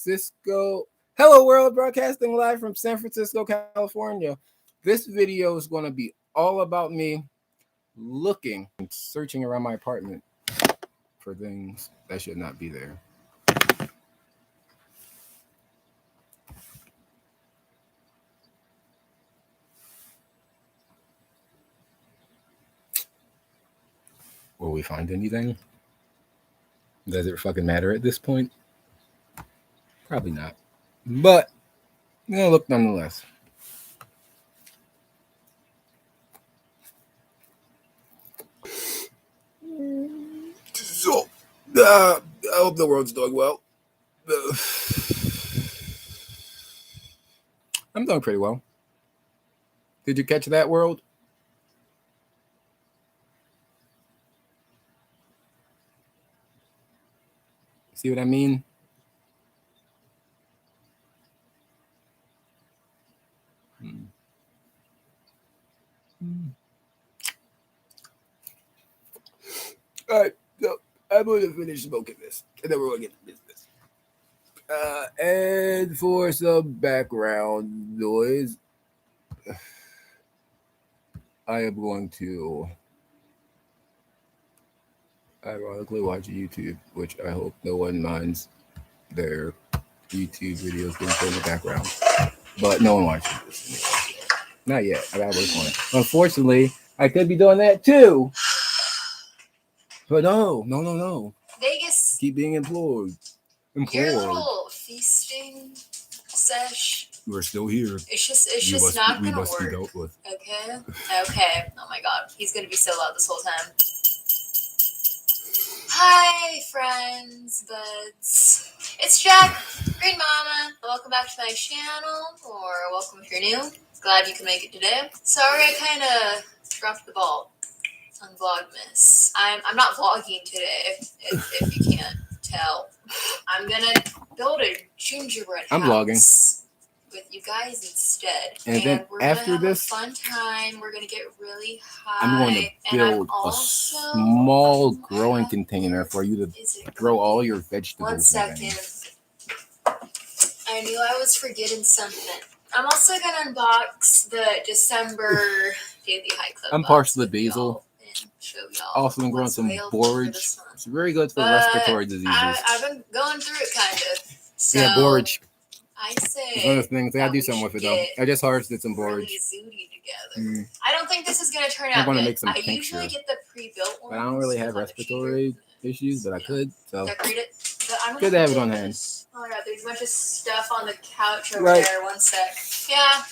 Francisco. Hello, world, broadcasting live from San Francisco, California. This video is going to be all about me looking and searching around my apartment for things that should not be there. Will we find anything? Does it fucking matter at this point? Probably not. But I'm gonna look nonetheless. So, I hope the world's doing well. I'm doing pretty well. Did you catch that, world? See what I mean? All right, so I'm going to finish smoking this, and then we're going to get to business. And for some background noise, I am going to ironically watch YouTube, which I hope no one minds their YouTube videos being played in the background. But no one watches this anyway. Not yet. I gotta work on it. Unfortunately, I could be doing that too. But no. Vegas. Keep being implored. Your little feasting sesh. We're still here. It's just not gonna work. Be dealt with. Okay. Oh my god, he's gonna be so loud this whole time. Hi, friends, buds. It's Jack, Green Mama. Welcome back to my channel, or welcome if you're new. Glad you can make it today. Sorry, I kind of dropped the ball on Vlogmas. I'm not vlogging today, if you can't tell. I'm gonna build a gingerbread house. I'm vlogging with you guys instead, and then we're after gonna have this, a fun time. We're gonna get really high. I'm going to build a small growing container for you to grow all your vegetables. 1 second. I knew I was forgetting something. I'm also gonna unbox the December Daily High Club. I'm partially basil. Also, I'm growing some borage. It's very good for respiratory diseases. I've been going through it kind of. So yeah, borage. I say it's one of the things. I gotta do something with it though. I just harvested some borage. Really together. I don't think this is gonna turn out. I'm gonna good. make some I tincture. usually get the pre-built ones. But I don't really have respiratory issues, but I could. So decorate it. Good to have it on hand. Oh my god, there's a bunch of stuff on the couch over there. 1 sec. Yeah,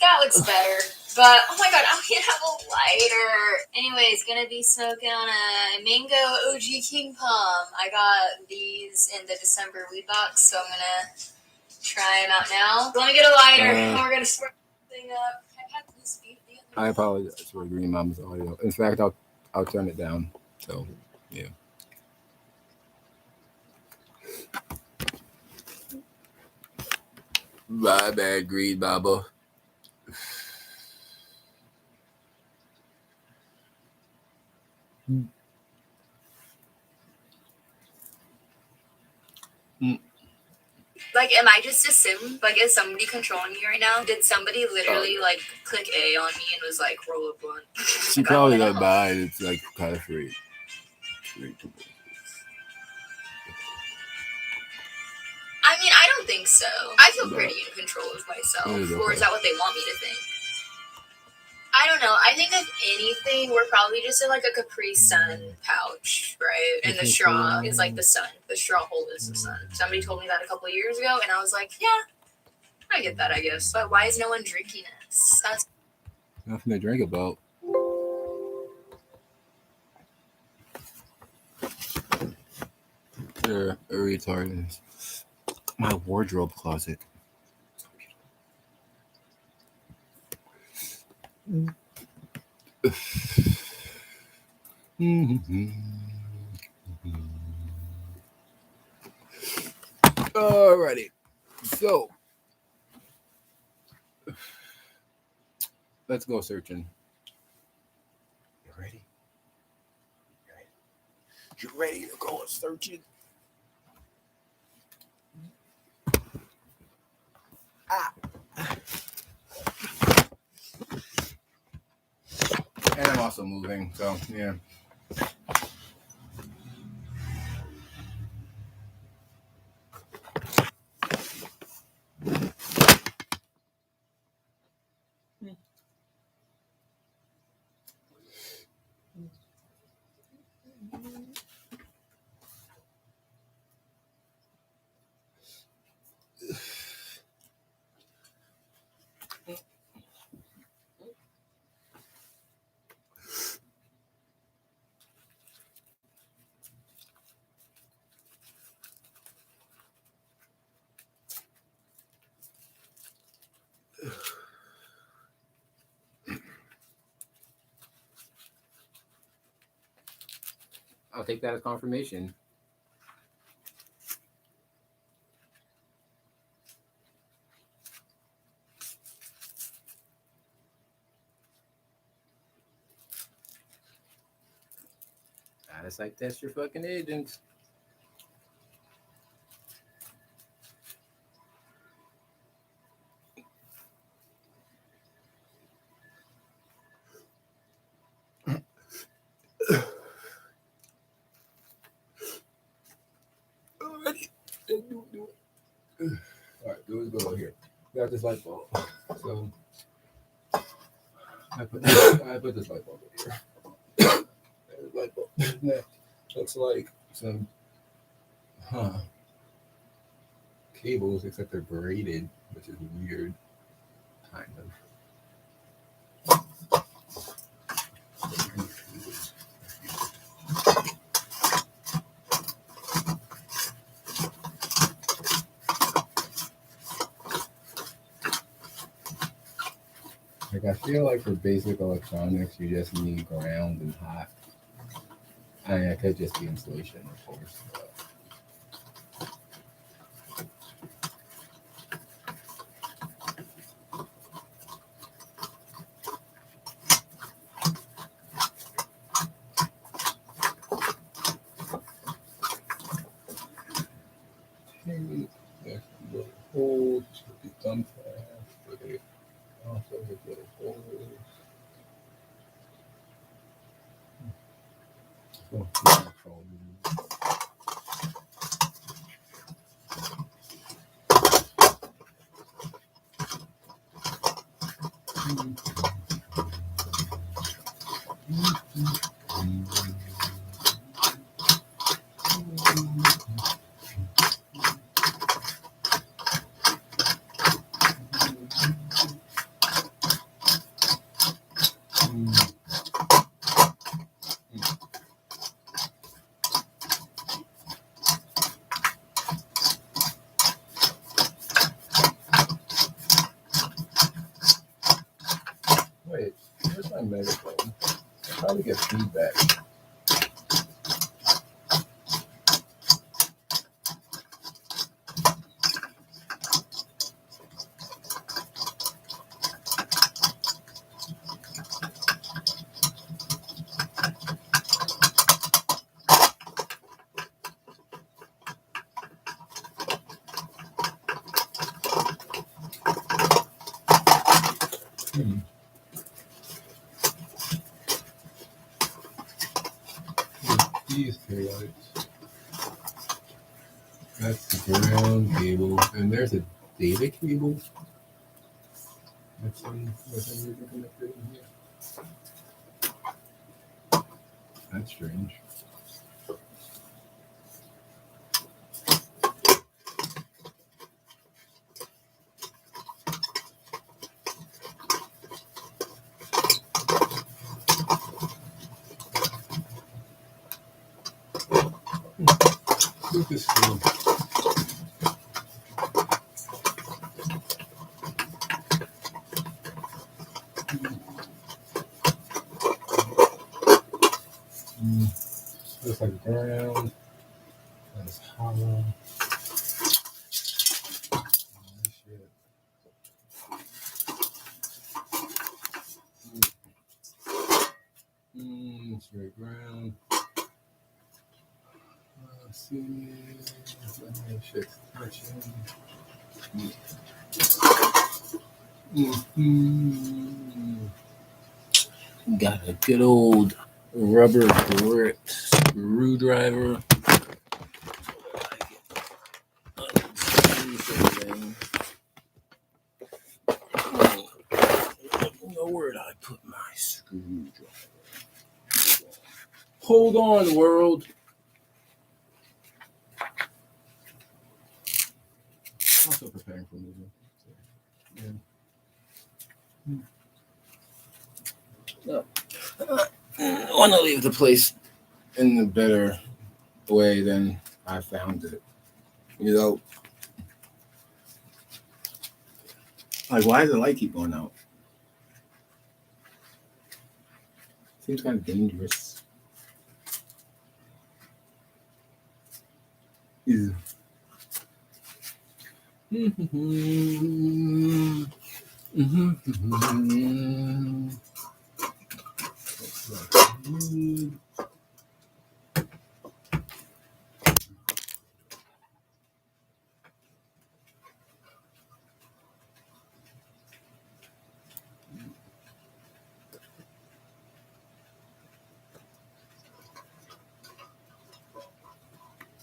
that looks better. But oh my god, I don't have a lighter. Anyways, gonna be smoking on a mango OG King Palm. I got these in the December weed box, so I'm gonna try them out now. Let me get a lighter, and we're gonna spark the thing up. I apologize for Green Mama's audio. In fact, I'll turn it down. So yeah. My bad, Green Mama. Like, am I just assumed? Like, is somebody controlling me right now? Did somebody literally, like, click A on me and was like, roll a blunt? She probably doesn't mind. It's, like, kind of free. I mean, I don't think so. I feel pretty in control of myself. Or is that what they want me to think? I don't know. I think if anything, we're probably just in like a Capri Sun pouch, right? And the straw is like the sun. The straw hole is the sun. Somebody told me that a couple of years ago, and I was like, yeah, I get that, I guess. But why is no one drinking this? That's nothing to drink about. They're retarded. My wardrobe closet. Alrighty, so let's go searching. You ready? You ready to go searching? also moving, so yeah. I'll take that as confirmation. Gotta psych test your fucking agents. All right, do it go here. Got this light bulb. So I put this light bulb in here. There's light bulb. That looks like some cables, except they're braided, which is weird, kind of. Like, I feel like for basic electronics, you just need ground and hot. I mean, it could just be insulation, of course. But there's little holes with the thumb pads, but they also have little holes. So, wait, where's my megaphone? I probably get feedback. These taillights. That's the ground cable, and there's a data cable. That's connected in here. That's strange. Look at this thing. Looks like ground. That's hollow. Straight ground. See, shit's touching. Got a good old rubber grip screwdriver. Where did I put my screwdriver? Hold on, world. Also preparing for moving. No. I want to leave the place in a better way than I found it. You know, like, why does the light keep going out? Seems kind of dangerous. Ew.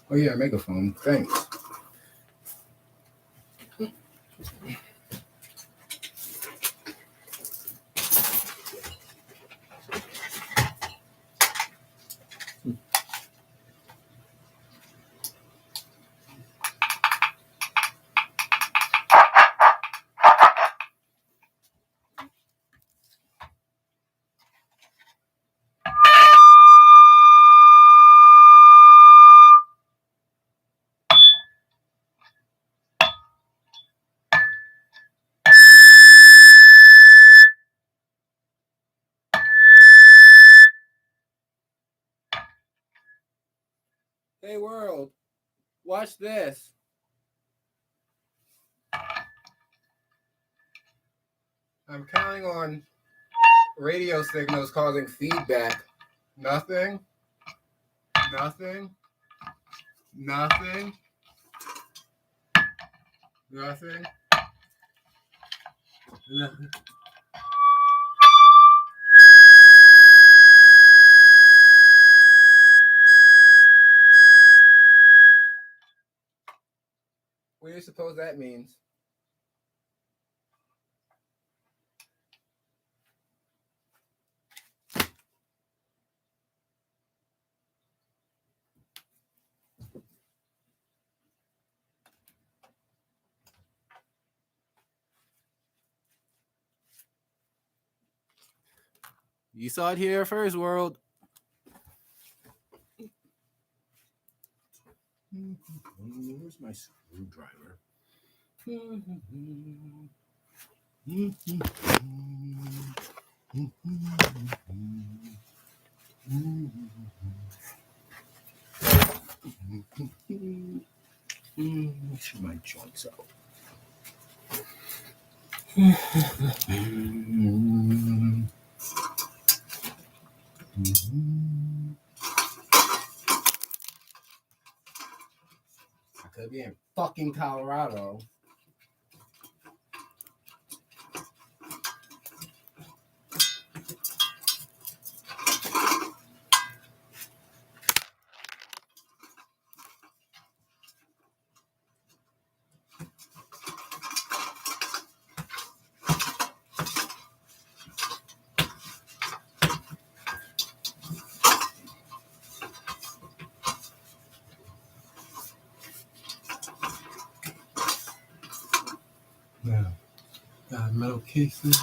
Oh yeah, megaphone. Thanks. Hey world, watch this. I'm counting on radio signals causing feedback. Nothing. Nothing. Nothing. Nothing. Nothing. What do you suppose that means? You saw it here first, world. Where's my screwdriver? Make sure my joints out. I could be in fucking Colorado. Now, got a metal casing.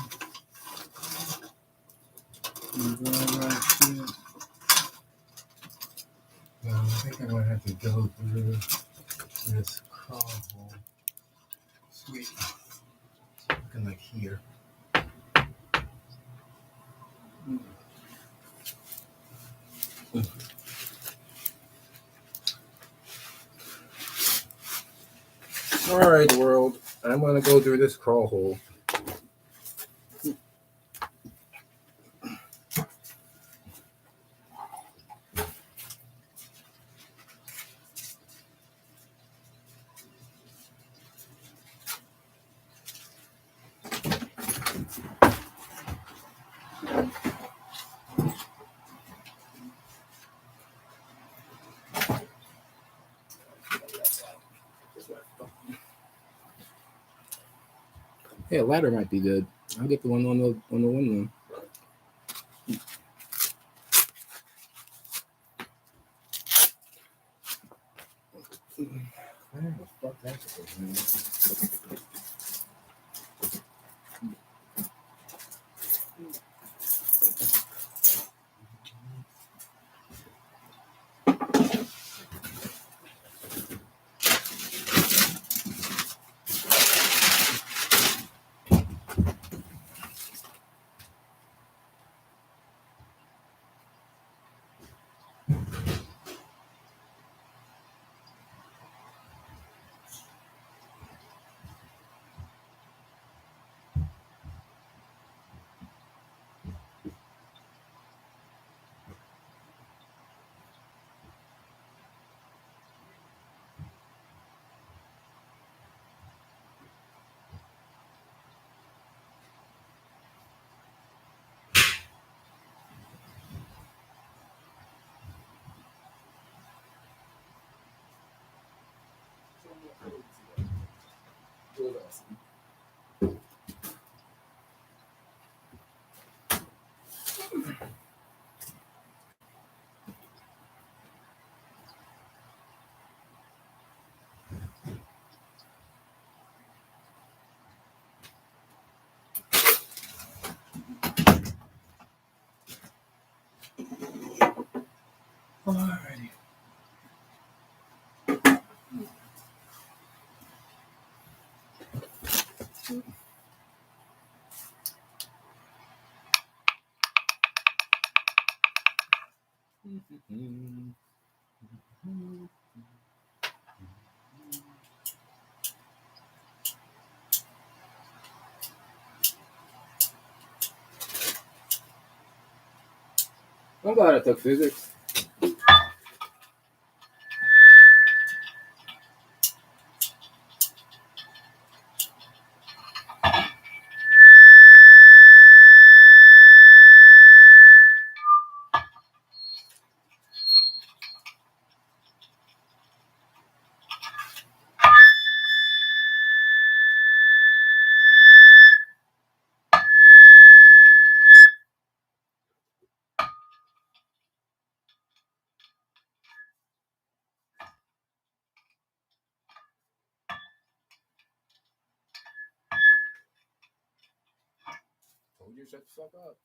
Right here. Now, I think I'm gonna have to go through this crawl hole. Sweet. Looking like here. All right, world. I'm gonna go through this crawl hole. Yeah, ladder might be good. I'll get the one on the one. Where the fuck that's going? Alrighty. I'm glad I took physics. Told you to shut the fuck up.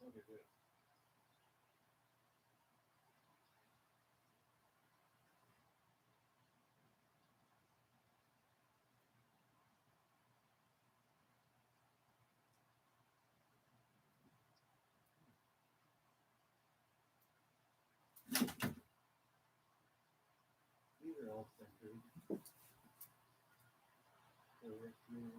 Okay, good. These are all centered. Well, if you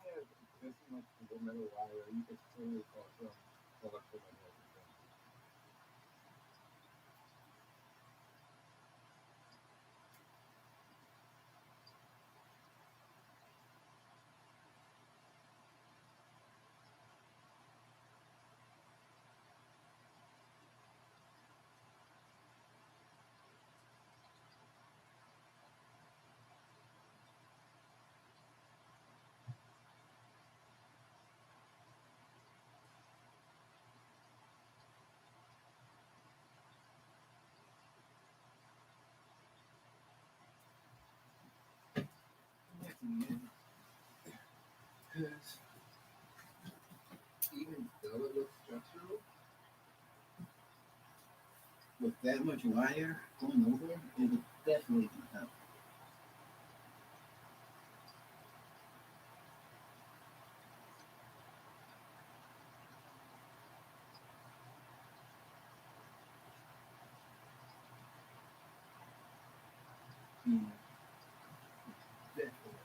have this much metal wire, you could totally call some electromagnetic. Because even though it looks structural, with that much wire going over, it would definitely be help. Definitely.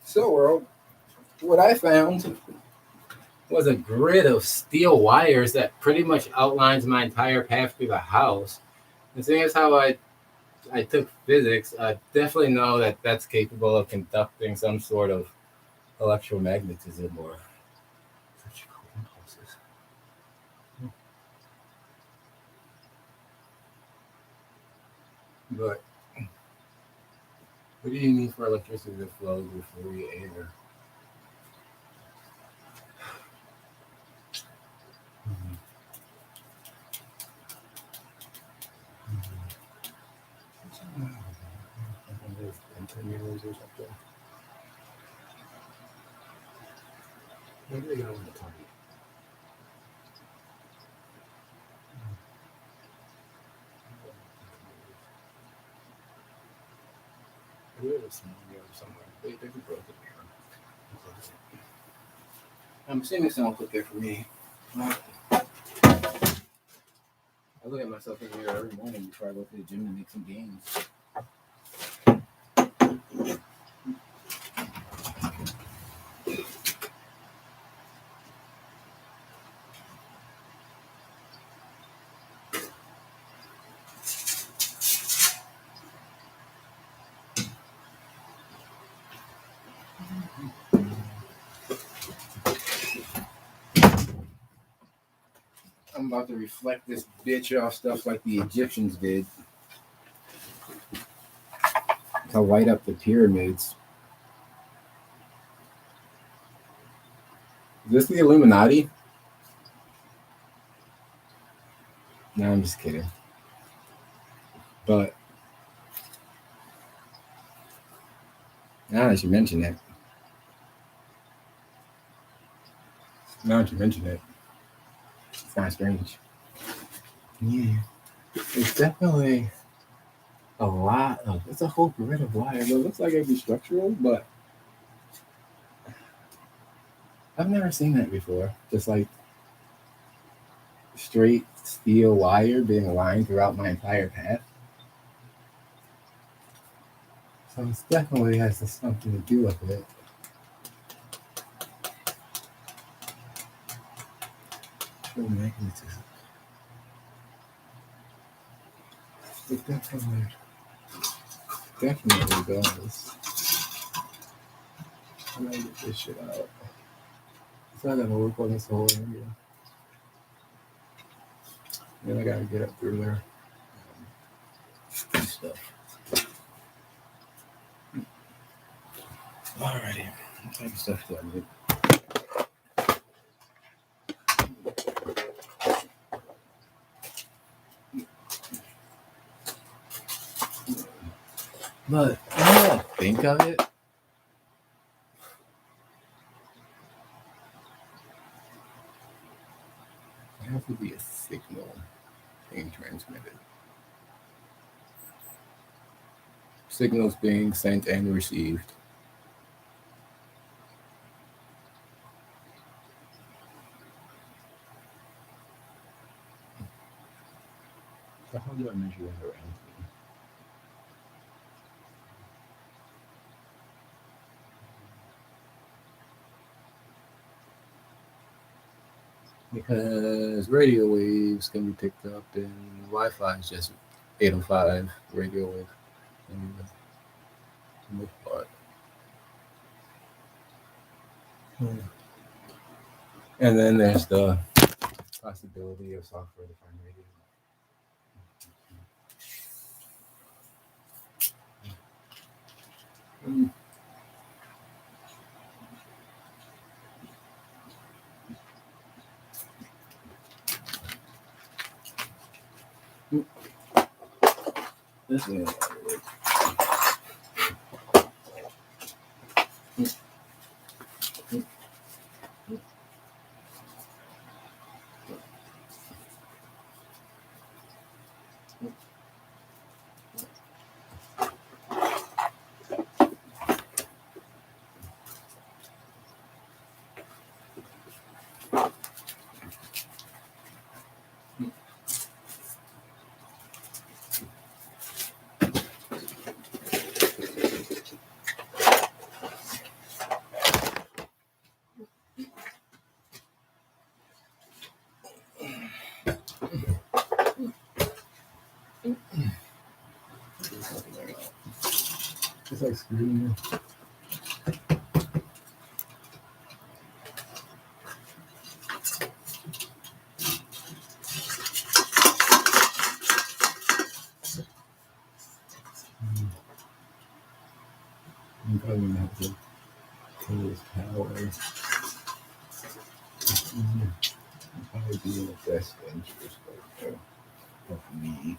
So, world, what I found was a grid of steel wires that pretty much outlines my entire path through the house. And seeing as how I took physics, I definitely know that that's capable of conducting some sort of electromagnetism or such cool impulses. But what do you need for electricity to flow through free air? There's intermediaries or something. Where do they go in the tunnel? There is some somewhere. They could broke it here. I'm assuming someone put there for me. I look at myself in the mirror every morning before I go to the gym to make some gains. I'm about to reflect this bitch off stuff like the Egyptians did to light up the pyramids. Is this the Illuminati? No, I'm just kidding. But now that you mention it, it's kind of strange. Yeah, it's definitely a lot of. It's a whole grid of wire. It looks like it'd be structural, but I've never seen that before. Just like straight steel wire being lined throughout my entire path. So it definitely has something to do with it. Magnetism. It definitely does. I'm gonna get this shit out. So I gotta work on this whole area. Then I gotta get up through there. Stuff. Alrighty. What type of stuff do I need? But now I think of it, there has to be a signal being transmitted. Signals being sent and received. So how do I measure that around? Because radio waves can be picked up and Wi-Fi is just 805 radio wave. Most part. And then there's the possibility of software defined radio. This one. It's like screaming. I'm probably gonna have to kill this power. Probably be in the best interest of me.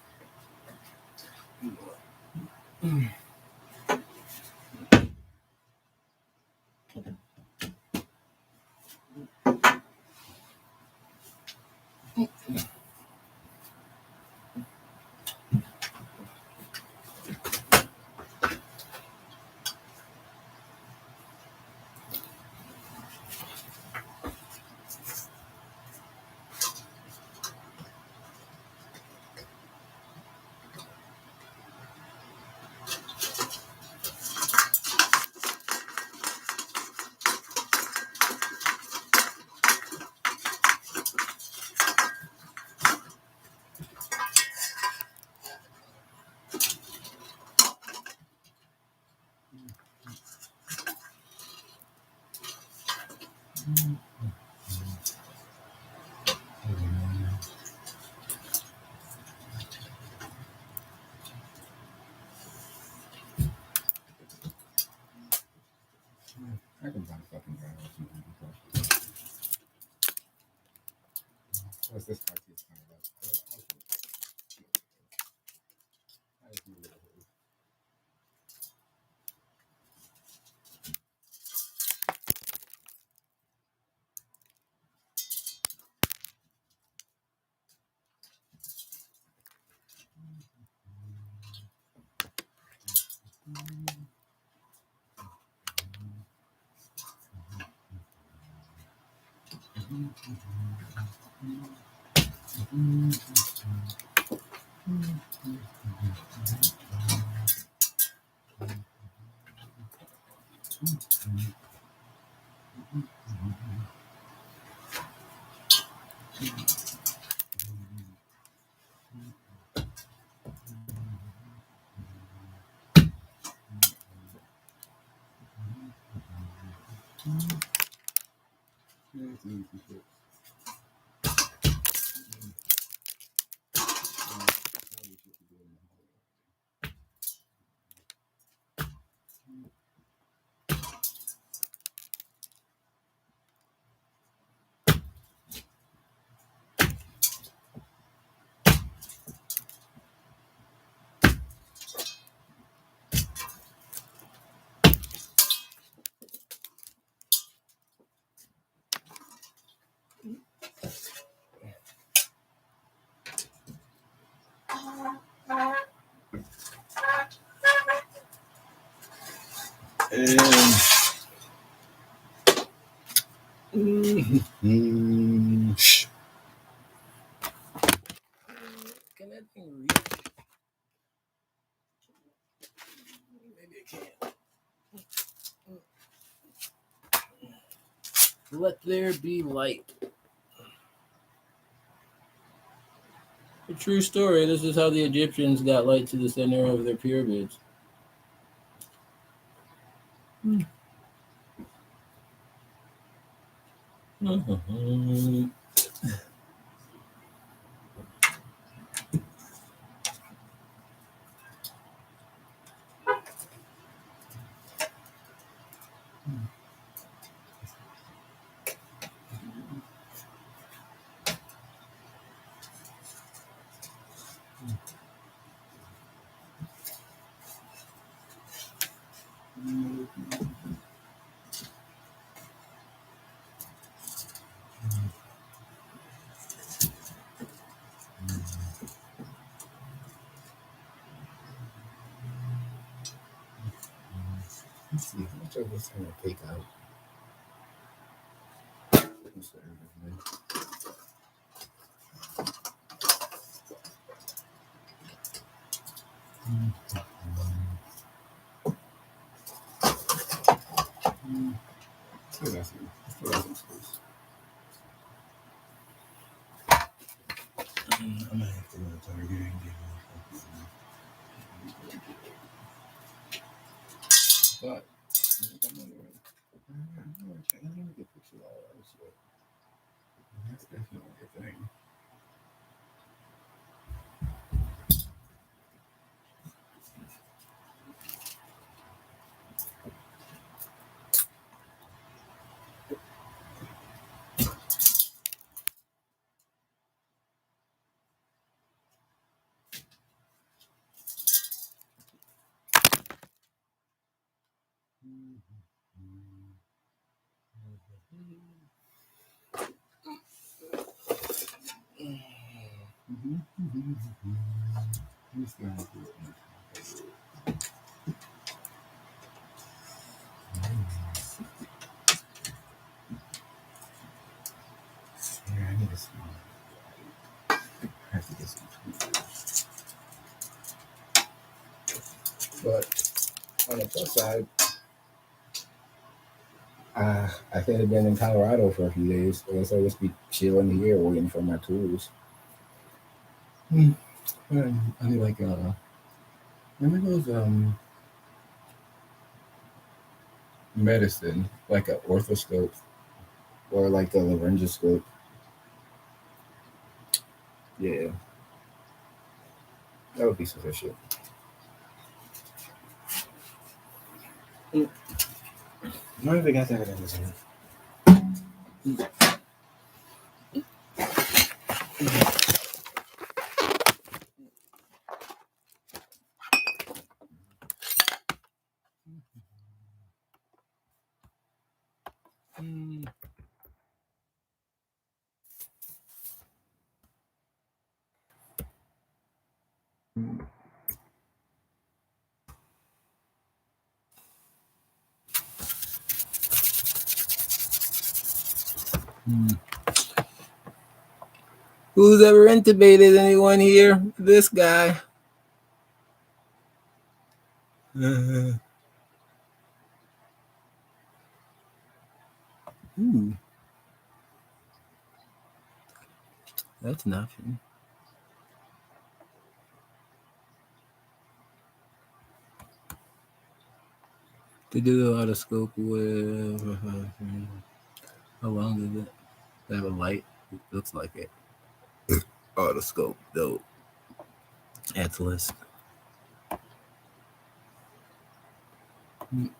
I can buy fucking guy. Plus, this party is kind of like. I just need a little. Can that thing reach? Maybe it can. Let there be light. A true story. This is how the Egyptians got light to the center of their pyramids. Let's see, how much of this going to take out? I'm gonna have to go to Target and get one. But I'm wondering. I need to get pictures of all that shit. That's definitely a thing. I need to see. I have to get some tweezers. But on the plus side, I could have been in Colorado for a few days. I guess I'll just be chilling here waiting for my tools. I need like remember those medicine, like an orthoscope or like a laryngoscope. Yeah, that would be sufficient. I don't think I got that in this one. Who's ever intubated anyone here? This guy. That's nothing. To do the otoscope with how long is it? They have a light. It looks like it. Otoscope, though. That's list. And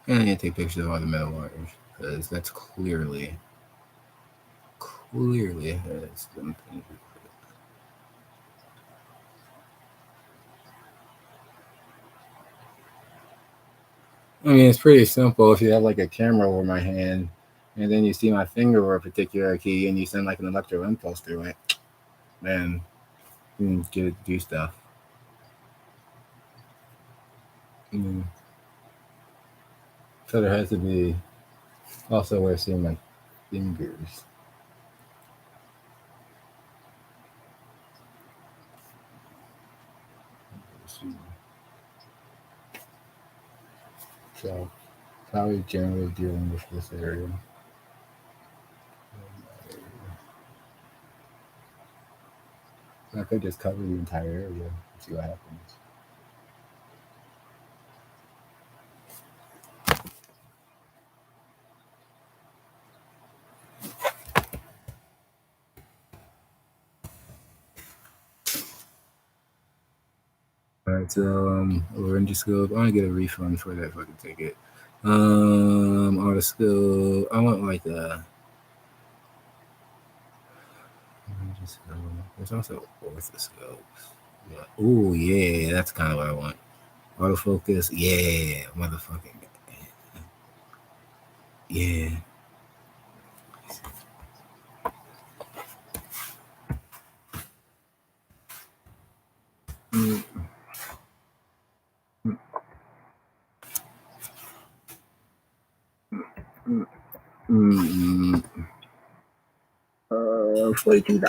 I need to take pictures of all the metal wires because that's clearly has something. I mean, it's pretty simple. If you have like a camera over my hand, and then you see my finger or a particular key, and you send like an electro impulse through it, then you can get it to do stuff. So there has to be also where I see my fingers. So probably generally dealing with this area. I could just cover the entire area and see what happens. Alright, so laryngoscope. I want to get a refund for that fucking ticket. Otoscope. I want like a. There's also orthoscopes. Yeah. Oh yeah, that's kind of what I want. Autofocus. Yeah, motherfucking. Yeah. $42.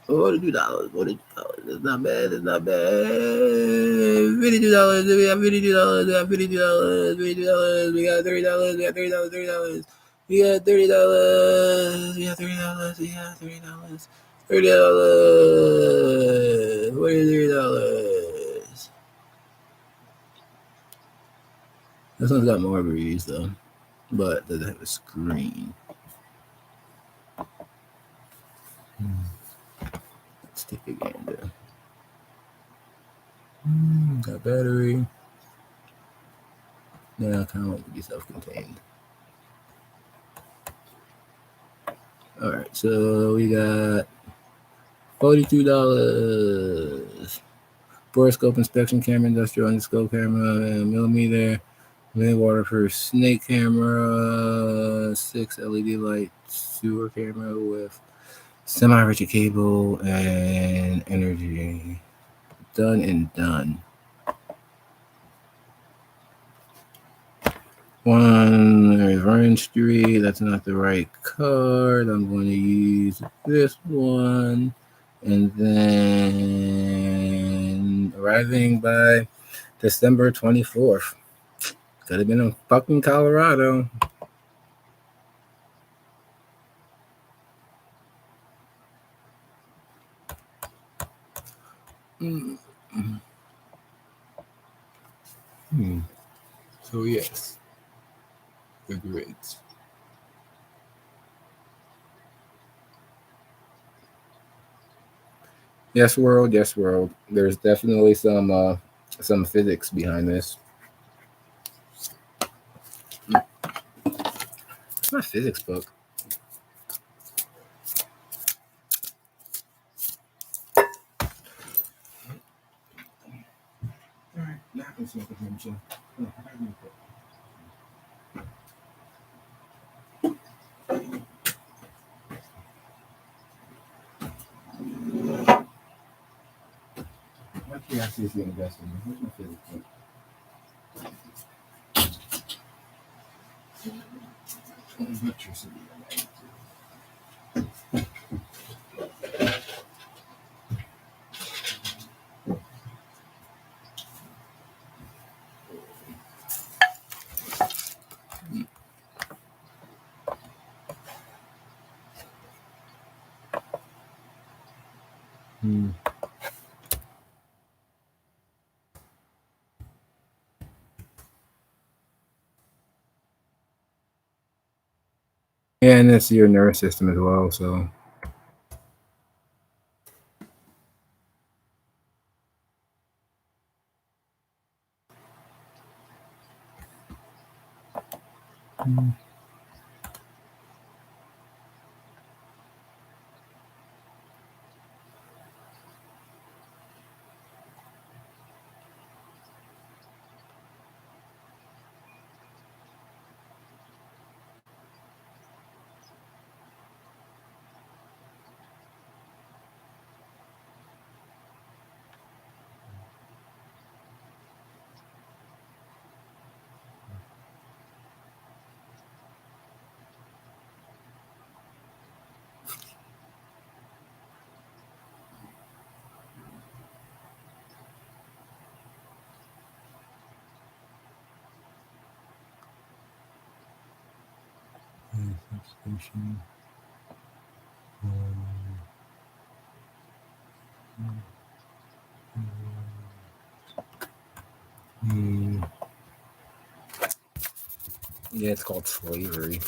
$42. $42. It's not bad. It's not bad. $52. We got $52. We got $52. $52. We got $30. We got $30. $30. We got $30. We got $30. We got $30. $30. $43. This one's got more breeze though, but doesn't have a screen. Let's take a gander. Got battery. Yeah, I kind of want to be self-contained. All right, so we got $42. Borescope inspection camera, industrial endoscope camera, millimeter, waterproof snake camera, 6 LED light sewer camera with semi-rigid cable and energy. Done and done. One Vernon Street. That's not the right card. I'm going to use this one. And then arriving by December 24th. Could have been in fucking Colorado. So yes, the grids. Yes, world. Yes, world. There's definitely some physics behind this. It's my physics book. All right, now I can see the dimension. What curiosity is the investor? Where's my physics book? Electricity. Yeah, and it's your nervous system as well, so. Yeah, it's called slavery.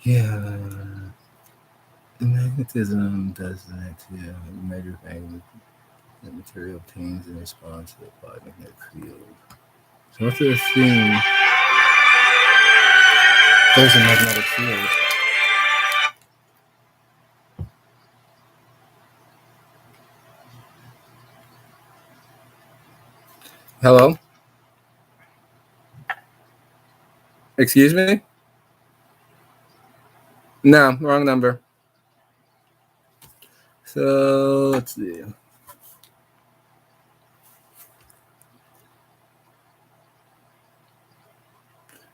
Yeah, magnetism does that too. You measure things that material obtains in response to the applied magnetic field. So let's assume there's a magnetic field. Hello? Excuse me? No, wrong number. So let's see.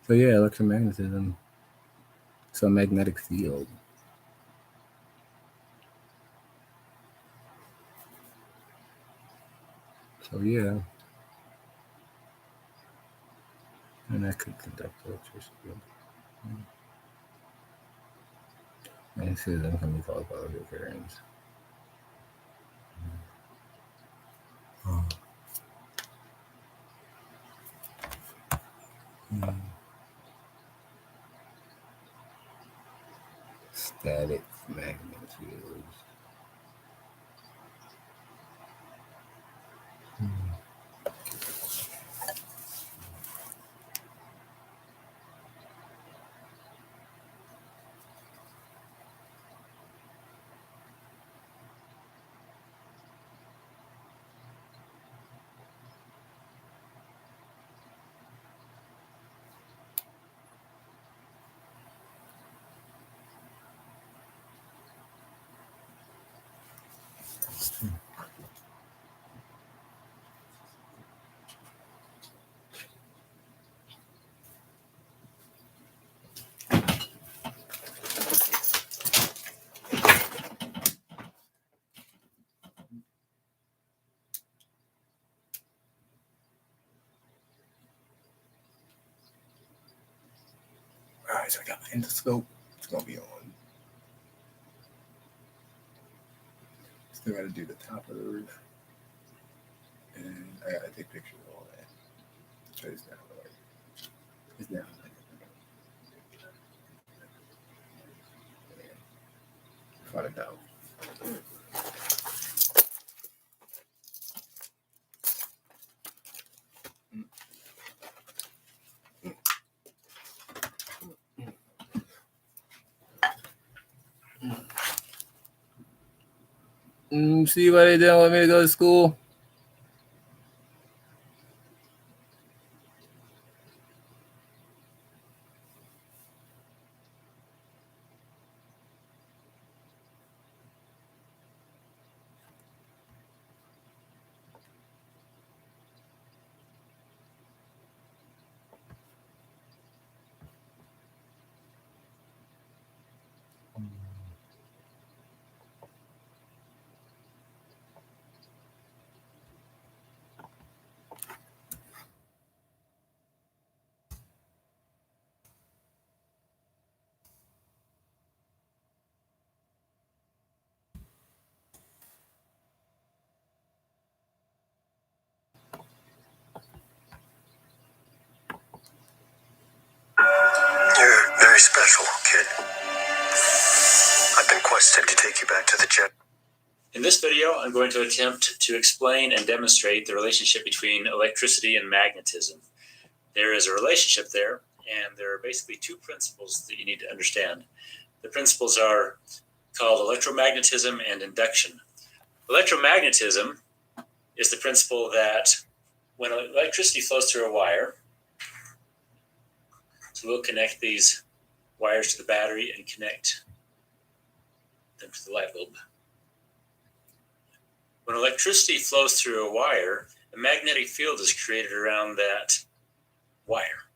So yeah, electromagnetism. So magnetic field. So yeah. And that could conduct electricity. Magnetism can be caused by electric currents. Static magnetic fields. All right, so I got my endoscope. It's gonna be on. Still gotta do the top of the roof. And I gotta take pictures of all that. So it's down like it's down like find it out. See why they didn't want me to go to school? You're very special, kid. I've been quested to take you back to the jet. In this video, I'm going to attempt to explain and demonstrate the relationship between electricity and magnetism. There is a relationship there, and there are basically two principles that you need to understand. The principles are called electromagnetism and induction. Electromagnetism is the principle that when electricity flows through a wire, so we'll connect these wires to the battery and connect them to the light bulb. When electricity flows through a wire, a magnetic field is created around that wire.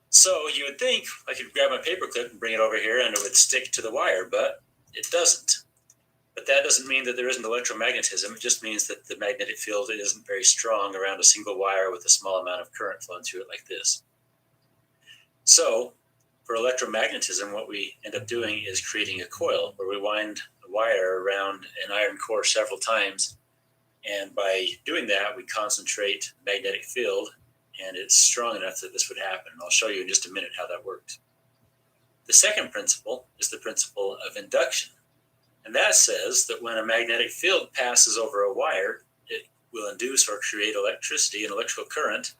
So you would think I could grab my paperclip and bring it over here and it would stick to the wire, but it doesn't. But that doesn't mean that there isn't electromagnetism. It just means that the magnetic field isn't very strong around a single wire with a small amount of current flowing through it like this. So for electromagnetism, what we end up doing is creating a coil where we wind a wire around an iron core several times. And by doing that, we concentrate the magnetic field, and it's strong enough that this would happen. And I'll show you in just a minute how that works. The second principle is the principle of induction. And that says that when a magnetic field passes over a wire, it will induce or create electricity and electrical current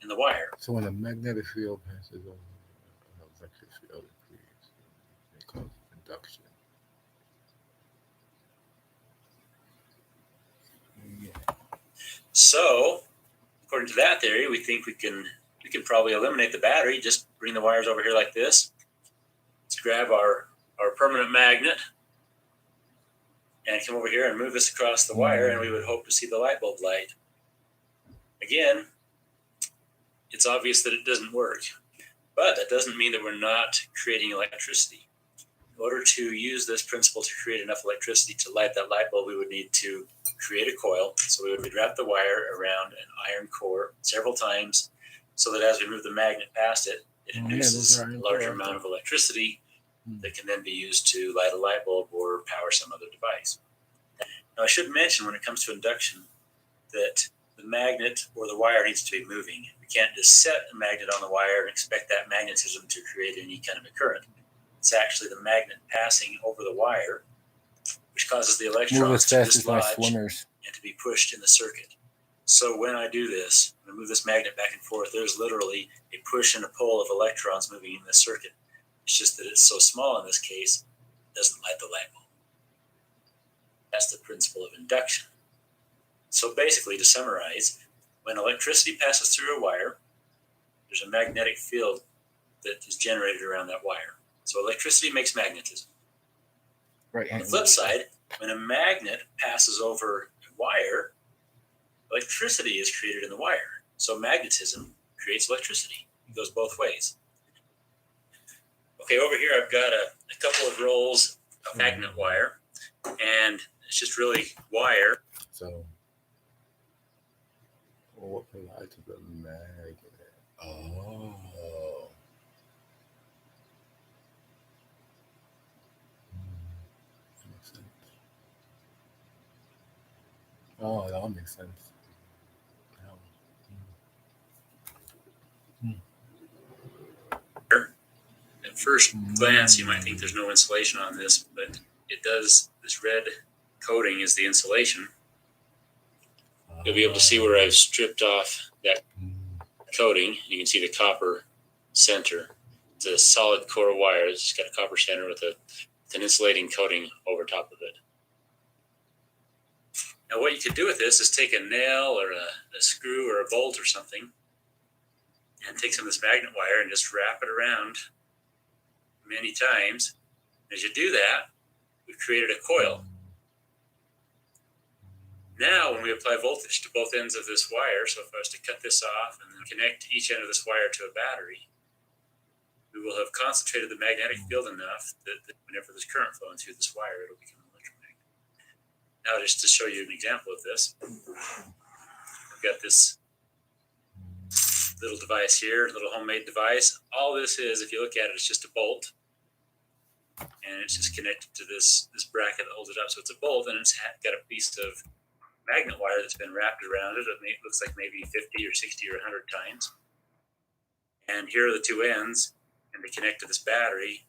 in the wire. So when a magnetic field passes over an electric field, it causes induction. So, according to that theory, we think we can probably eliminate the battery. Just bring the wires over here like this. Let's grab our permanent magnet and come over here and move this across the wire, and we would hope to see the light bulb light. Again, it's obvious that it doesn't work, but that doesn't mean that we're not creating electricity. In order to use this principle to create enough electricity to light that light bulb, we would need to create a coil. So we would wrap the wire around an iron core several times so that as we move the magnet past it, it induces a larger amount of electricity that can then be used to light a light bulb or power some other device. Now, I should mention when it comes to induction that the magnet or the wire needs to be moving. We can't just set a magnet on the wire and expect that magnetism to create any kind of a current. It's actually the magnet passing over the wire which causes the electrons to dislodge and to be pushed in the circuit. So when I do this, when I move this magnet back and forth, there's literally a push and a pull of electrons moving in the circuit. It's just that it's so small in this case, it doesn't light the light bulb. That's the principle of induction. So basically, to summarize, when electricity passes through a wire, there's a magnetic field that is generated around that wire. So electricity makes magnetism. Right. On the flip side, when a magnet passes over a wire, electricity is created in the wire. So magnetism creates electricity. It goes both ways. Okay, over here I've got a couple of rolls of magnet wire, and it's just really wire. So, what provides the magnet? Oh. That makes sense. Oh, it all makes sense. At first glance, you might think there's no insulation on this, but it does. This red coating is the insulation. You'll be able to see where I've stripped off that coating. You can see the copper center. It's a solid core wire. It's got a copper center with an insulating coating over top of it. Now, what you could do with this is take a nail or a screw or a bolt or something and take some of this magnet wire and just wrap it around many times. As you do that, we've created a coil. Now, when we apply voltage to both ends of this wire, so if I was to cut this off and then connect each end of this wire to a battery, we will have concentrated the magnetic field enough that whenever there's current flowing through this wire, it'll become an electromagnet. Now, just to show you an example of this, I've got this little device here, little homemade device. All this is, if you look at it, it's just a bolt. And it's just connected to this bracket that holds it up. So it's a bolt, and it's got a piece of magnet wire that's been wrapped around it. It looks like maybe 50 or 60 or 100 times. And here are the two ends, and they connect to this battery.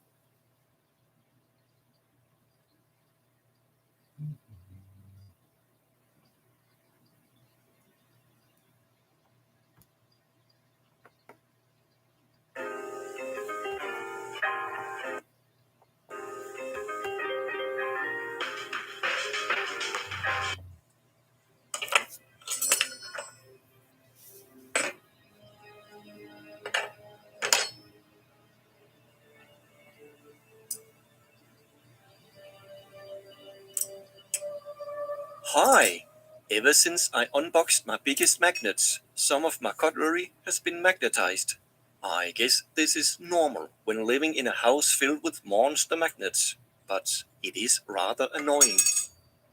Hi! Ever since I unboxed my biggest magnets, some of my cutlery has been magnetized. I guess this is normal when living in a house filled with monster magnets, but it is rather annoying.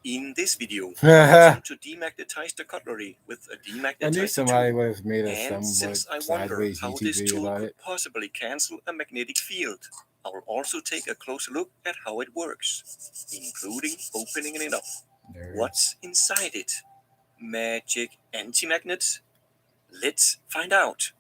In this video, I'm to demagnetize the cutlery with a I knew demagnetizer somebody tool. would have made a And since I somewhat wonder sideways how YouTube this video tool about could it. possibly cancel a magnetic field, I will also take a closer look at how it works, including opening it up. There. What's inside it? Magic anti-magnets? Let's find out.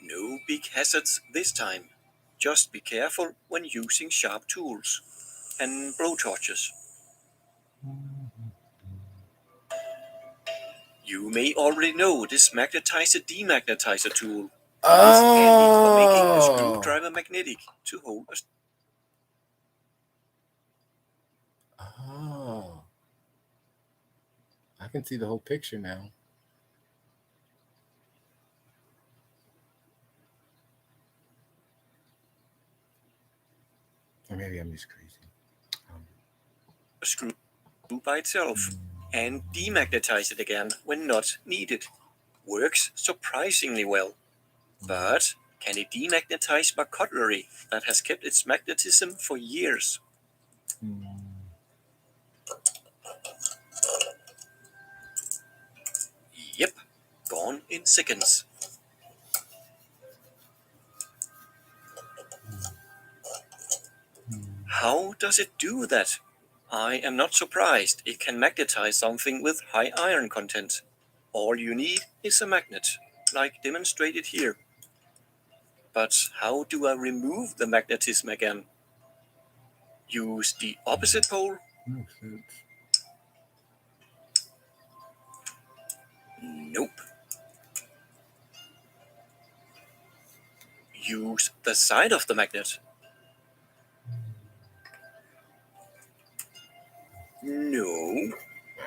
No big hazards this time. Just be careful when using sharp tools and blowtorches. You may already know this magnetizer-demagnetizer tool. It is handy for making a screwdriver magnetic to hold a Oh, I can see the whole picture now. Or maybe I'm just crazy. A screw by itself and demagnetize it again when not needed. Works surprisingly well. But can it demagnetize my cutlery that has kept its magnetism for years? Yep, gone in seconds. How does it do that? I am not surprised it can magnetize something with high iron content. All you need is a magnet, like demonstrated here. But how do I remove the magnetism again? Use the opposite pole? Makes sense. Nope. Use the side of the magnet? No.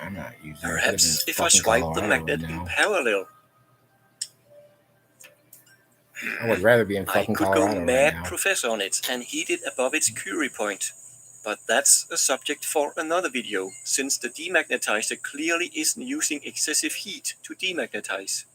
I'm not using it. Perhaps if I swipe the magnet in parallel. I would rather be in I fucking could Colorado go right mad now. professor on it and heat it above its Curie point. But that's a subject for another video, since the demagnetizer clearly isn't using excessive heat to demagnetize.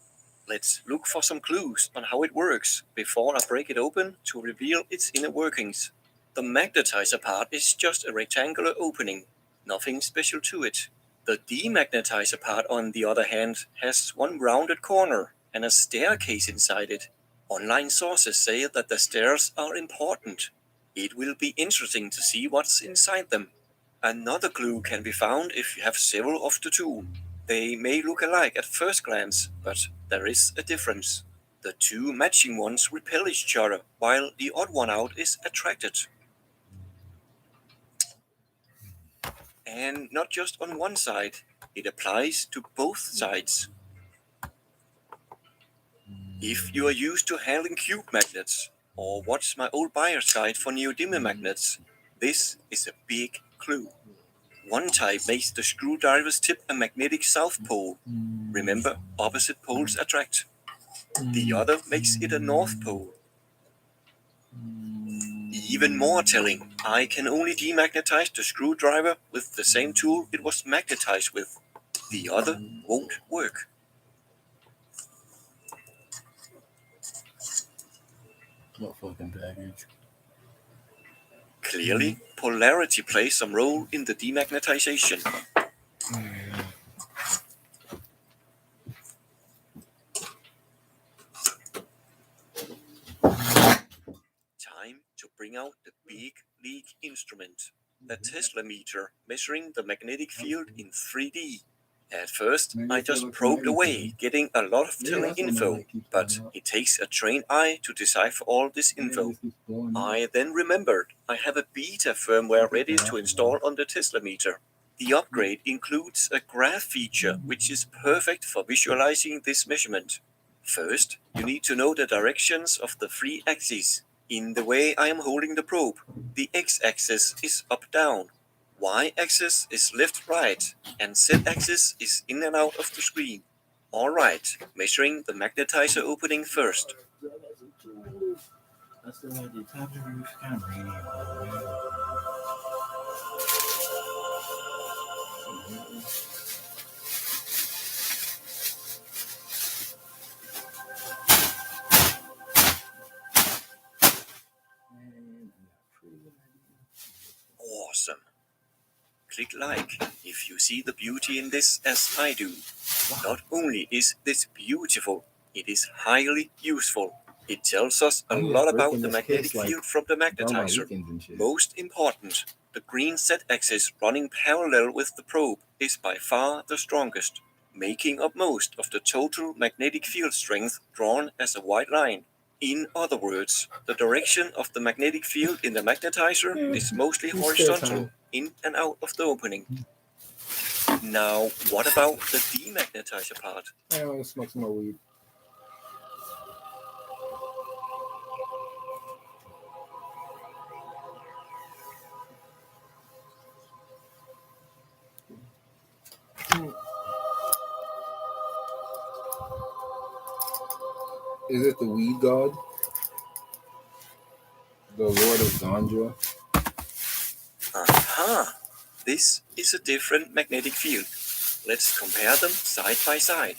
Let's look for some clues on how it works before I break it open to reveal its inner workings. The magnetizer part is just a rectangular opening, nothing special to it. The demagnetizer part, on the other hand, has one rounded corner and a staircase inside it. Online sources say that the stairs are important. It will be interesting to see what's inside them. Another clue can be found if you have several of the two. They may look alike at first glance, but there is a difference. The two matching ones repel each other, while the odd one out is attracted. And not just on one side, it applies to both sides. If you are used to handling cube magnets, or watch my old buyer's guide for neodymium magnets, this is a big clue. One type makes the screwdriver's tip a magnetic south pole. Remember, opposite poles attract. The other makes it a north pole. Even more telling, I can only demagnetize the screwdriver with the same tool it was magnetized with. The other won't work. What fucking package? Clearly, polarity plays some role in the demagnetization. Time to bring out the big league instrument, a Tesla meter measuring the magnetic field in 3D. At first, I just probed away, getting a lot of telling info, but it takes a trained eye to decipher all this info. I then remembered I have a beta firmware ready to install on the Tesla meter. The upgrade includes a graph feature, which is perfect for visualizing this measurement. First, you need to know the directions of the three axes. In the way I am holding the probe, the x-axis is up-down, y-axis is left-right, and z-axis is in and out of the screen. Alright, measuring the magnetizer opening first. I still had the top of the roof, kind of rainy. Awesome. Click like if you see the beauty in this as I do. Not only is this beautiful, it is highly useful. It tells us a lot about the magnetic field from the magnetizer. Most important, the green z-axis running parallel with the probe is by far the strongest, making up most of the total magnetic field strength drawn as a white line. In other words, the direction of the magnetic field in the magnetizer is mostly horizontal, in and out of the opening. Now, what about the demagnetizer part? I want to smoke some more weed. Is it the weed god? The Lord of Ganja? Aha! This is a different magnetic field. Let's compare them side by side.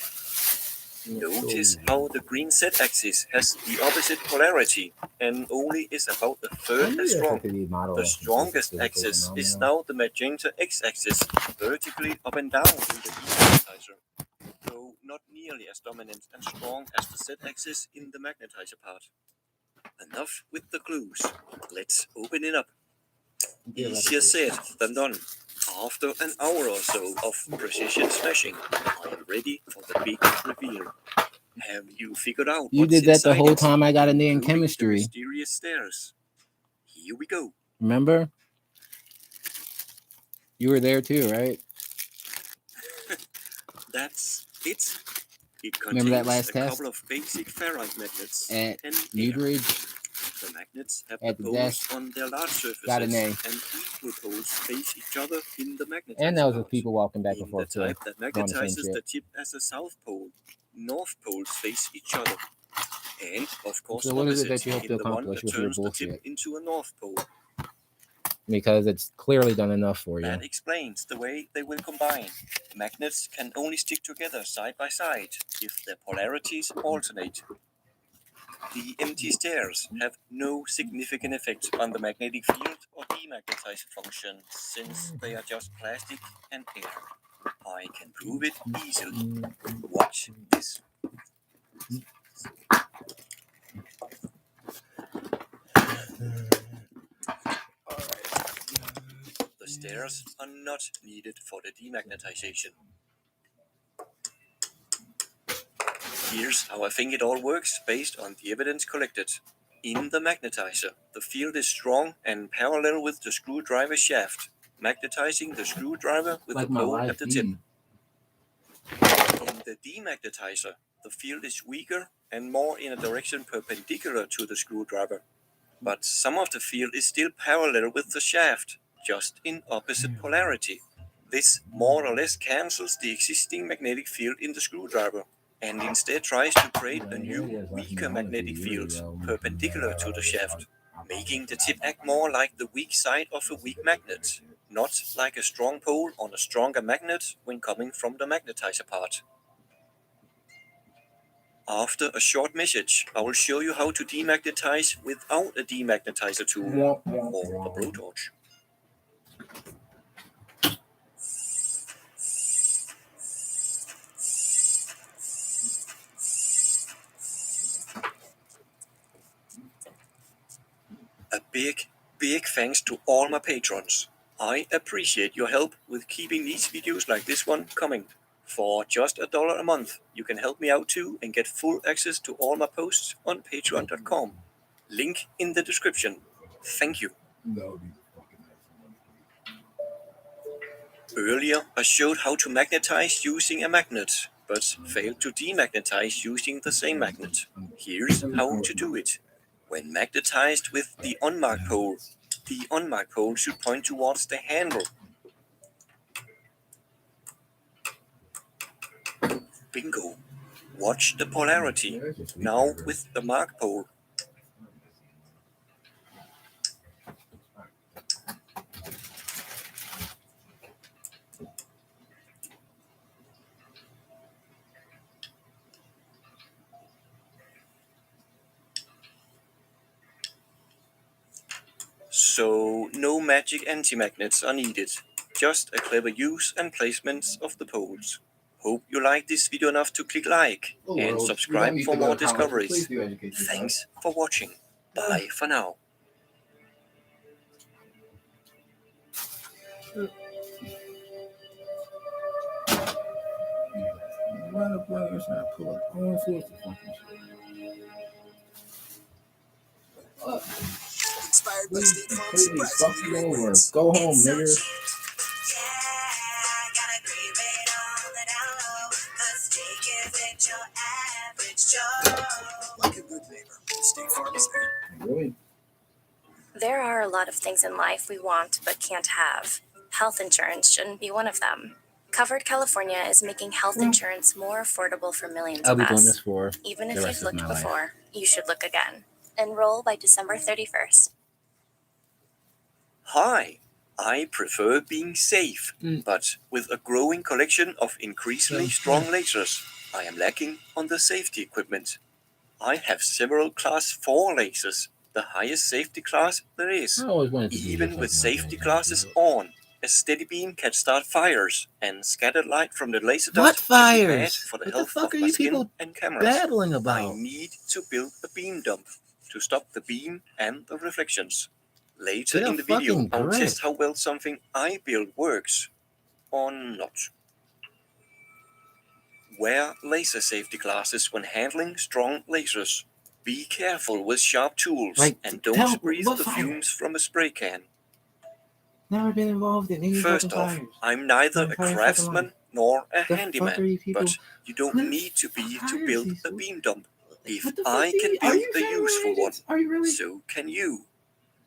Notice how the green Z-axis has the opposite polarity and only is about a third as strong. The strongest axis is now the magenta X-axis, vertically up and down in the demagnetizer, though not nearly as dominant and strong as the Z-axis in the magnetizer part. Enough with the clues. Let's open it up. Easier said than done. After an hour or so of precision smashing, I am ready for the big reveal. Have you figured out You what's did that the inside whole it? time I got in there in Including the chemistry. mysterious stairs. Here we go. Remember? You were there too, right? That's it. It Remember that contains last a test? couple of basic ferrite magnets At and air. Newbridge, The magnets have at the the poles desk. on their large surfaces, Got an A. and equal poles face each other in the magnetizer And there was part. people walking back and In the forth too. type that doing the same magnetizes shit. the tip as a south pole, north poles face each other. And of course, So what is it opposite that you hope in to the one accomplish that with your turns the tip bullshit? into a north pole. Because it's clearly done enough for you. That explains the way they will combine. Magnets can only stick together side by side if their polarities alternate. The empty stairs have no significant effect on the magnetic field or demagnetize function since they are just plastic and air. I can prove it easily. Watch this. The stairs are not needed for the demagnetization. Here's how I think it all works based on the evidence collected. In the magnetizer, the field is strong and parallel with the screwdriver shaft, magnetizing the screwdriver with Like the my pole live at the tip. feed. In the demagnetizer, the field is weaker and more in a direction perpendicular to the screwdriver. But some of the field is still parallel with the shaft, just in opposite polarity. This more or less cancels the existing magnetic field in the screwdriver, and instead tries to create a new, weaker magnetic field perpendicular to the shaft, making the tip act more like the weak side of a weak magnet, not like a strong pole on a stronger magnet when coming from the magnetizer part. After a short message, I will show you how to demagnetize without a demagnetizer tool or a blowtorch. A big thanks to all my patrons. I appreciate your help with keeping these videos like this one coming. For just $1 a month, you can help me out too and get full access to all my posts on patreon.com. Link in the description. Thank you. Earlier, I showed how to magnetize using a magnet, but failed to demagnetize using the same magnet. Here's how to do it. When magnetized with the unmarked pole should point towards the handle. Bingo. Watch the polarity. Now with the marked pole. So no magic anti-magnets are needed, just a clever use and placement of the poles. Hope you liked this video enough to click like and subscribe for more discoveries. Thanks for watching. Bye for now. Inspired by State Farm Please, fuck surprisingly you great over. wins. Go home, nigga. Like a good neighbor, State Farm is there. Really? There are a lot of things in life we want but can't have. Health insurance shouldn't be one of them. Covered California is making health insurance more affordable for millions I'll of be doing us. this for Even the if rest you've of looked my life. before, you should look again. Enroll by December 31st. Hi, I prefer being safe, but with a growing collection of increasingly strong lasers, I am lacking on the safety equipment. I have several Class 4 lasers, the highest safety class there is. I always wanted to do Even this with like safety my classes dad. on, a steady beam can start fires, and scattered light from the laser What dot can be bad fires? for the What the health fuck of are my you skin people and cameras. babbling I about? need to build a beam dump to stop the beam and the reflections. Later Get a in the video, fucking I'll grip. test how well something I build works or not. Wear laser safety glasses when handling strong lasers. Be careful with sharp tools and don't breathe the fumes from a spray can. Never been involved in any First off, I'm neither a craftsman nor a handyman, but you don't need to be to build a beam dump. If I can build a useful one, so can you.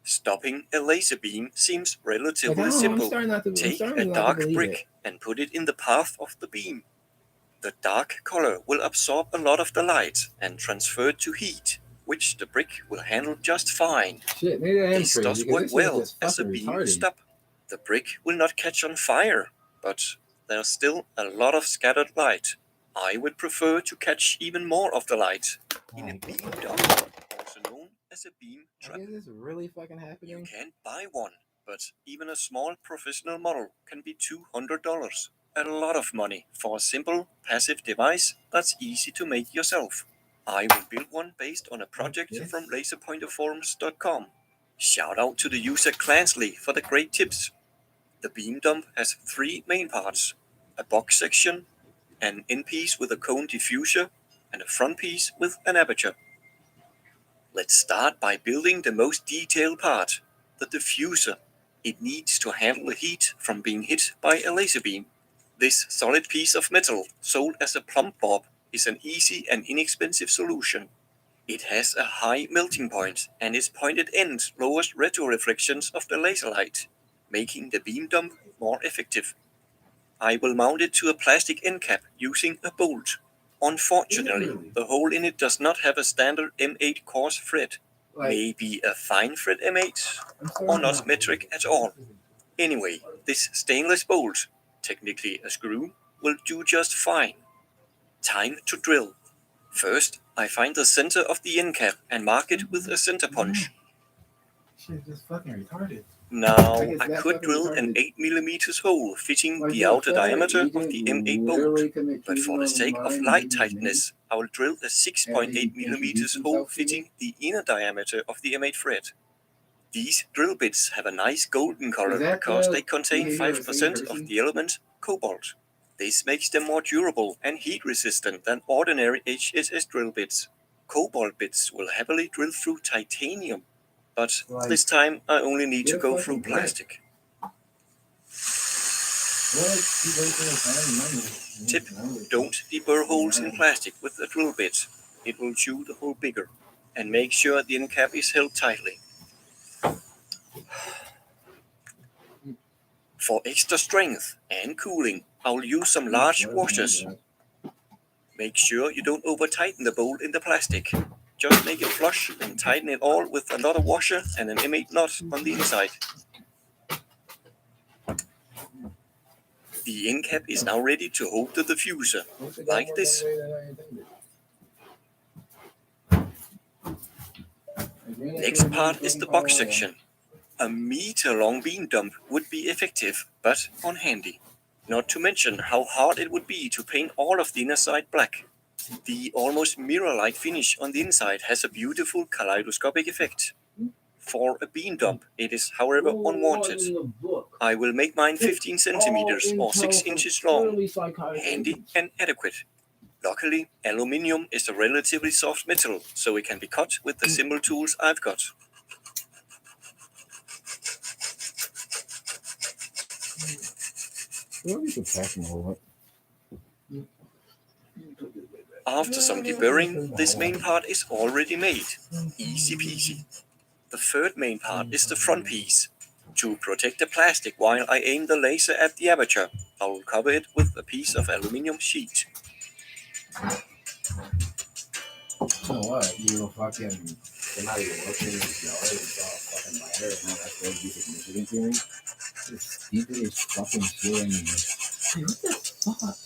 Stopping a laser beam seems relatively simple. Take a dark brick and put it in the path of the beam. The dark color will absorb a lot of the light and transfer to heat, which the brick will handle just fine. Shit, maybe I am This crazy, does because work this well is just as a fucking beam retarded. stop. The brick will not catch on fire, but there's still a lot of scattered light. I would prefer to catch even more of the light in a beam dump, also known as a beam trap. Is this really fucking You happening? can't buy one, but even a small professional model can be $200. A lot of money for a simple, passive device that's easy to make yourself. I will build one based on a project Yes. from laserpointerforums.com. Shout out to the user Clansley for the great tips. The beam dump has 3 main parts: a box section, an end piece with a cone diffuser, and a front piece with an aperture. Let's start by building the most detailed part, the diffuser. It needs to handle the heat from being hit by a laser beam. This solid piece of metal, sold as a plumb bob, is an easy and inexpensive solution. It has a high melting point, and its pointed end lowers retroreflections of the laser light, making the beam dump more effective. I will mount it to a plastic end cap using a bolt. Unfortunately, the hole in it does not have a standard M8 coarse thread. Maybe a fine thread M8, or not metric at all. Anyway, this stainless bolt, technically a screw, will do just fine. Time to drill. First, I find the center of the end cap and mark it with a center punch. Shit, this fucking retarded. Now, I could drill an 8mm hole fitting the outer diameter of the M8 bolt, but for the sake of light tightness, I will drill a 6.8mm hole fitting the inner diameter of the M8 thread. These drill bits have a nice golden color because they contain 5% of the element cobalt. This makes them more durable and heat resistant than ordinary HSS drill bits. Cobalt bits will happily drill through titanium, but this time I only need to go through plastic. Tip: don't deburr holes in plastic with a drill bit. It will chew the hole bigger. And make sure the end cap is held tightly. For extra strength and cooling, I will use some large washers. Make sure you don't over-tighten the bolt in the plastic. Just make it flush and tighten it all with another washer and an M8 nut on the inside. The end cap is now ready to hold the diffuser, like this. Next part is the box section. A meter-long beam dump would be effective, but unhandy. Not to mention how hard it would be to paint all of the inner side black. The almost mirror-like finish on the inside has a beautiful kaleidoscopic effect. For a beam dump, it is, however, unwanted. I will make mine 15 centimeters or 6 inches long, handy and adequate. Luckily, aluminium is a relatively soft metal, so it can be cut with the simple tools I've got. After some deburring, this main part is already made. Easy peasy. The third main part is the front piece. To protect the plastic while I aim the laser at the aperture, I will cover it with a piece of aluminum sheet. You know what? You fucking, they're not even working in the yard and saw a fucking ladder and all that's going to be significant to me. It's stupid as fucking shit. And what the fuck?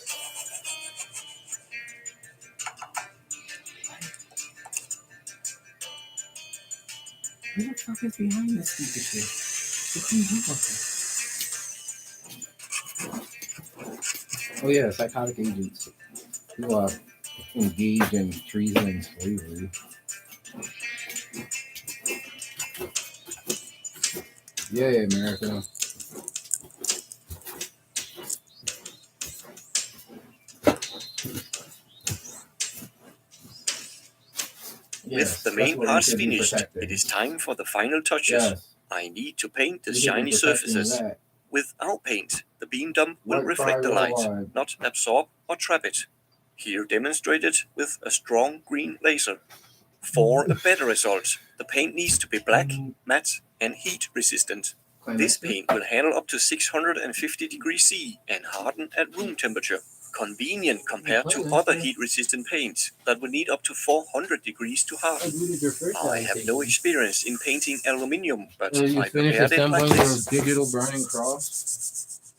Who the fuck is behind this stupid shit? What can you do about that? Oh yeah, psychotic agents who are engaged in treason and slavery. Yay, America. With the main parts finished, it is time for the final touches. Yes. I need to paint the You should be shiny protecting surfaces. that. Without paint, the beam dump will Right reflect the fire light, worldwide. not absorb or trap it. Here demonstrated with a strong green laser. For a better result, the paint needs to be black, matte, and heat resistant. This paint will handle up to 650 degrees C and harden at room temperature. Convenient compared to other heat-resistant paints that will need up to 400 degrees to harden. I have no experience in painting aluminium, but You I finished prepared it like assembling your this. digital burning cross?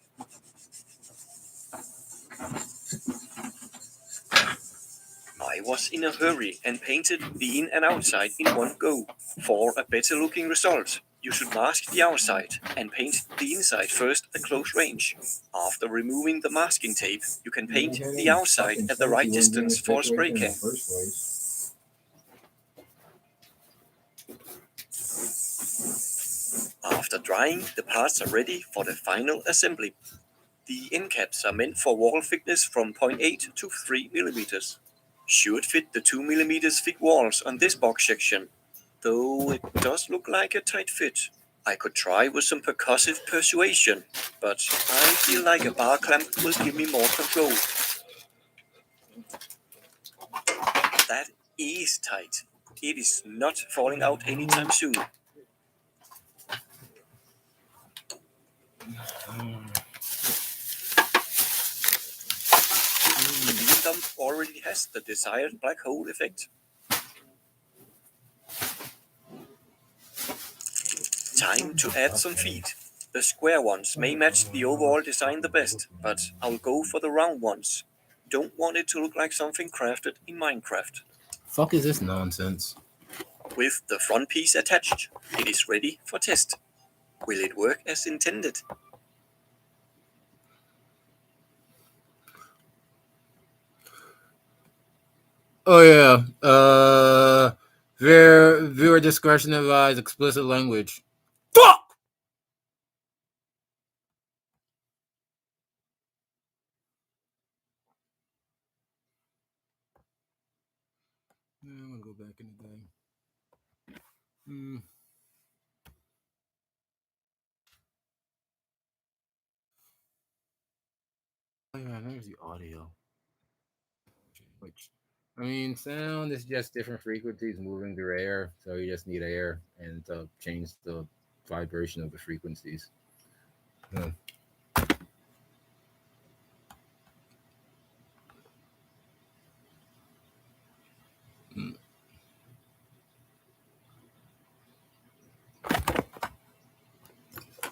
I was in a hurry and painted the in and outside in one go. For a better looking result, you should mask the outside and paint the inside first at close range. After removing the masking tape, you can paint the outside at the right distance for a spray can. After drying, the parts are ready for the final assembly. The end caps are meant for wall thickness from 0.8 to 3 millimeters. Should fit the 2 millimeters thick walls on this box section, though it does look like a tight fit. I could try with some percussive persuasion, but I feel like a bar clamp will give me more control. That is tight. It is not falling out anytime soon. The beam dump already has the desired black hole effect. Time to add some feet. The square ones may match the overall design the best, but I'll go for the round ones. Don't want it to look like something crafted in Minecraft. Fuck is this nonsense? With the front piece attached, it is ready for test. Will it work as intended? Oh yeah. Viewer discretion advised. Explicit language. Fuck. I'm gonna go back in the day. Oh yeah, there's the audio. Which, I mean, sound is just different frequencies moving through air, so you just need air and to change the vibration of the frequencies.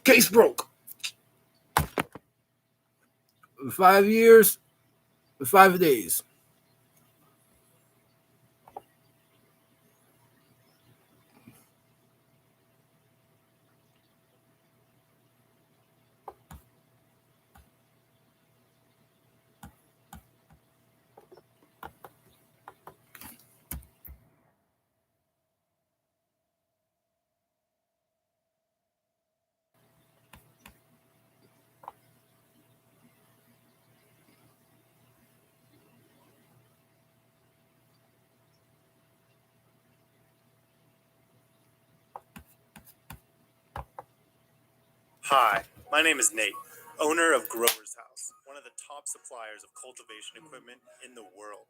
Case broke. 5 years, 5 days. Hi, my name is Nate, owner of Growers House, one of the top suppliers of cultivation equipment in the world.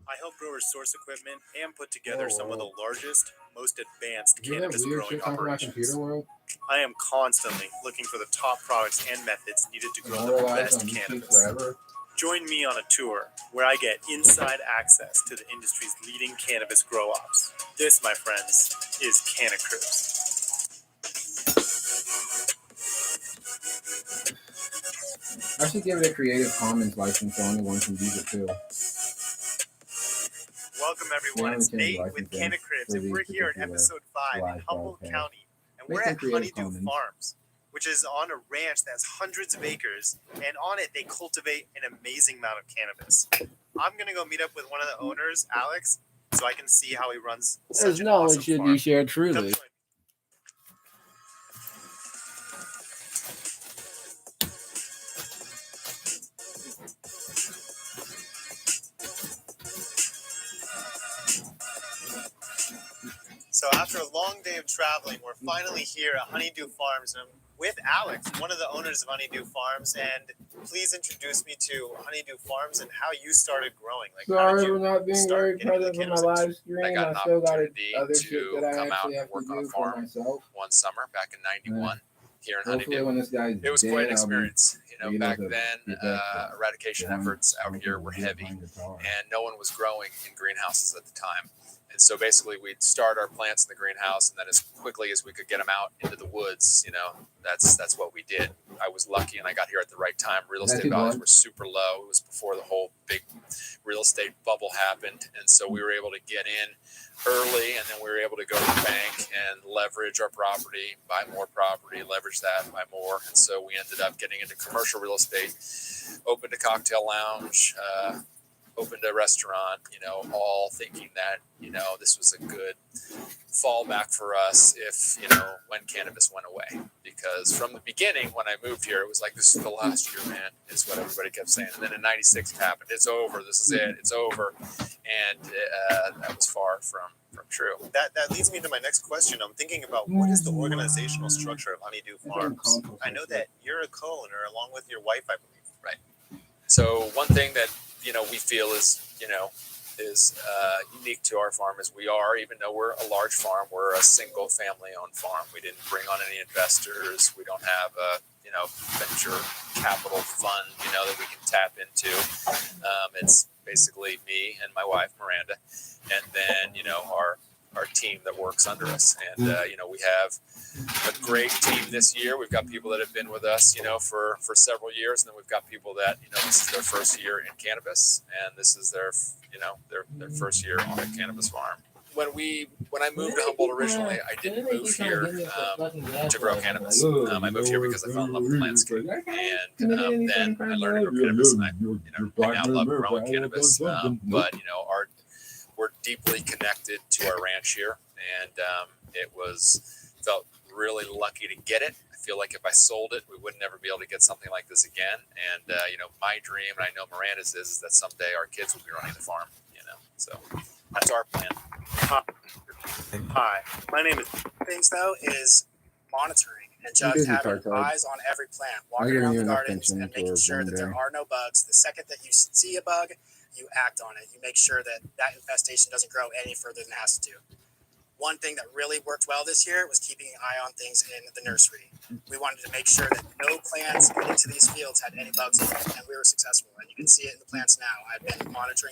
I help growers source equipment and put together some of the largest, most advanced You hear that cannabis weird growing shit come from my operations. computer world? I am constantly looking for the top products and methods needed to grow the Immortalized best on YouTube cannabis. forever. Join me on a tour where I get inside access to the industry's leading cannabis grow ops. This, my friends, is Canna Cruise. I should give it a Creative Commons license so anyone can use it too. Welcome everyone, Yeah, it's I'm changing Nate with licensing Canna Cribs, for and these we're here in particular episode 5 in live Humboldt broadcasts. County, and Make we're them at Creative Honeydew Commons. Farms, which is on a ranch that's hundreds of acres, and on it they cultivate an amazing amount of cannabis. I'm gonna go meet up with one of the owners, Alex, so I can see how he runs such There's an knowledge awesome should farm. be shared Come truly. join me. So after a long day of traveling, we're finally here at Honeydew Farms, and I'm with Alex, one of the owners of Honeydew Farms. And please introduce me to Honeydew Farms and how you started growing. Like, how Sorry did for you not being start very getting into the present for my cannabis live stream. I got I an still got opportunity other to shit that I come out actually and have to work on do a for farm myself. one summer back in '91 here in Hopefully Honeydew. when this guy's It was dead, quite an I'll be experience. you know, Back the- then, the best, eradication the one efforts out smoking here the were weed heavy, behind the car. and no one was growing in greenhouses at the time. And so basically, we'd start our plants in the greenhouse, and then as quickly as we could get them out into the woods, that's what we did. I was lucky, and I got here at the right time. Real estate values were super low. It was before the whole big real estate bubble happened, and so we were able to get in early, and then we were able to go to the bank and leverage our property, buy more property, leverage that, buy more, and so we ended up getting into commercial real estate, opened a cocktail lounge, opened a restaurant, all thinking that, this was a good fallback for us if, when cannabis went away. Because from the beginning, when I moved here, it was like, this is the last year, man, is what everybody kept saying. And then in '96 it happened. It's over. This is it. It's over. And that was far from true. That leads me to my next question. I'm thinking about what is the organizational structure of Honeydew Farms? I know that you're a co-owner along with your wife, I believe. Right. So one thing that, we feel is unique to our farm is we are, even though we're a large farm, we're a single family owned farm. We didn't bring on any investors. We don't have a, venture capital fund, that we can tap into. It's basically me and my wife, Miranda, and then, our team that works under us. And, we have a great team this year. We've got people that have been with us, for several years. And then we've got people that, this is their first year in cannabis, and this is their, their first year on a cannabis farm. When I moved to Humboldt originally, I didn't move here to grow cannabis. I moved here because I fell in love with landscape, and then I learned to grow cannabis, and I now love growing cannabis. But we're deeply connected to our ranch here, and it felt really lucky to get it. I feel like if I sold it, we would never be able to get something like this again. And my dream, and I know Miranda's is that someday our kids will be running the farm. So that's our plan. Hi, my name is. Things though is monitoring and just busy, having Tartar. eyes on every plant, I'll walking give around you the enough gardens pension and making for sure one that there day. are no bugs. The second that you see a bug, you act on it. You make sure that infestation doesn't grow any further than it has to. One thing that really worked well this year was keeping an eye on things in the nursery. We wanted to make sure that no plants into these fields had any bugs in them, and we were successful. And you can see it in the plants now. I've been monitoring them